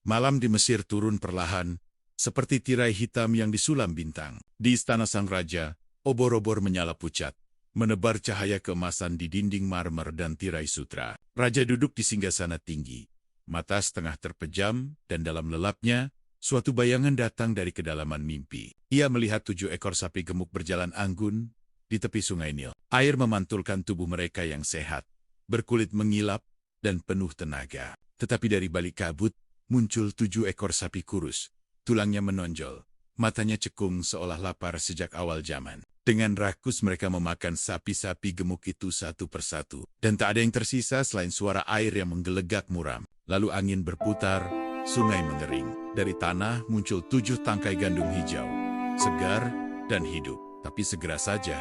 Malam di Mesir turun perlahan, seperti tirai hitam yang disulam bintang. Di istana sang raja, obor-obor menyala pucat, menebar cahaya keemasan di dinding marmer dan tirai sutra. Raja duduk di singgasana tinggi, mata setengah terpejam, dan dalam lelapnya, suatu bayangan datang dari kedalaman mimpi. Ia melihat 7 ekor sapi gemuk berjalan anggun di tepi sungai Nil. Air memantulkan tubuh mereka yang sehat, berkulit mengilap, dan penuh tenaga. Tetapi dari balik kabut, muncul 7 ekor sapi kurus. Tulangnya menonjol, matanya cekung seolah lapar sejak awal zaman. Dengan rakus mereka memakan sapi-sapi gemuk itu satu persatu. Dan tak ada yang tersisa selain suara air yang menggelegak muram. Lalu angin berputar, sungai mengering. Dari tanah muncul 7 tangkai gandum hijau, segar dan hidup. Tapi segera saja,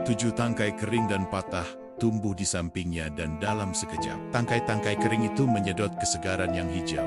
7 tangkai kering dan patah tumbuh di sampingnya dan dalam sekejap. Tangkai-tangkai kering itu menyedot kesegaran yang hijau.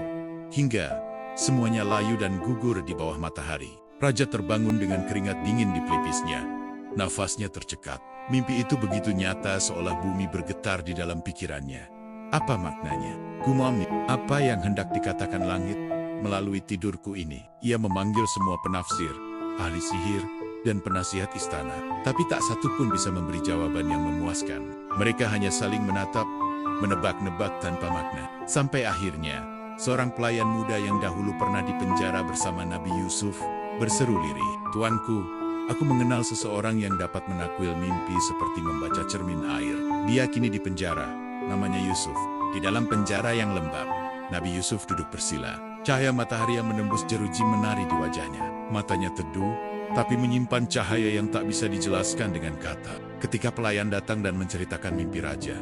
Hingga semuanya layu dan gugur di bawah matahari. Raja terbangun dengan keringat dingin di pelipisnya. Nafasnya tercekat. Mimpi itu begitu nyata seolah bumi bergetar di dalam pikirannya. Apa maknanya? Gumam, apa yang hendak dikatakan langit melalui tidurku ini? Ia memanggil semua penafsir, ahli sihir, dan penasihat istana. Tapi tak satu pun bisa memberi jawaban yang memuaskan. Mereka hanya saling menatap, menebak-nebak tanpa makna. Sampai akhirnya, seorang pelayan muda yang dahulu pernah dipenjara bersama Nabi Yusuf berseru lirih, "Tuanku, aku mengenal seseorang yang dapat menakwil mimpi seperti membaca cermin air. Dia kini di penjara, namanya Yusuf." Di dalam penjara yang lembab, Nabi Yusuf duduk bersila. Cahaya matahari yang menembus jeruji menari di wajahnya. Matanya teduh, tapi menyimpan cahaya yang tak bisa dijelaskan dengan kata. Ketika pelayan datang dan menceritakan mimpi raja,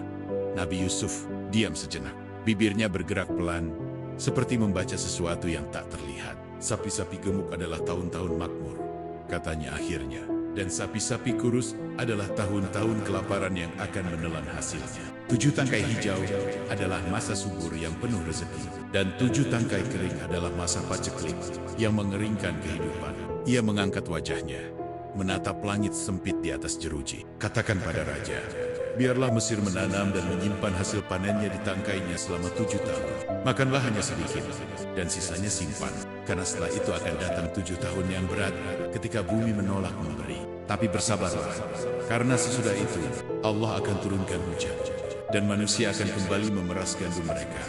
Nabi Yusuf diam sejenak. Bibirnya bergerak pelan, seperti membaca sesuatu yang tak terlihat. "Sapi-sapi gemuk adalah tahun-tahun makmur," katanya akhirnya. "Dan sapi-sapi kurus adalah tahun-tahun kelaparan yang akan menelan hasilnya. 7 tangkai hijau adalah masa subur yang penuh rezeki. Dan 7 tangkai kering adalah masa paceklik yang mengeringkan kehidupan." Ia mengangkat wajahnya, menatap langit sempit di atas jeruji. "Katakan pada raja, biarlah Mesir menanam dan menyimpan hasil panennya di tangkainya selama 7 tahun. Makanlah hanya sedikit, dan sisanya simpan. Karena setelah itu akan datang 7 tahun yang berat ketika bumi menolak memberi. Tapi bersabarlah, karena sesudah itu Allah akan turunkan hujan, dan manusia akan kembali memeras gandum mereka."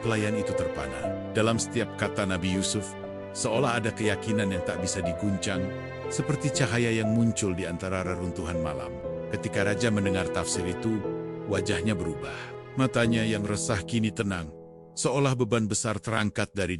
Pelayan itu terpana. Dalam setiap kata Nabi Yusuf, seolah ada keyakinan yang tak bisa diguncang, seperti cahaya yang muncul di antara reruntuhan malam. Ketika raja mendengar tafsir itu, wajahnya berubah. Matanya yang resah kini tenang, seolah beban besar terangkat dari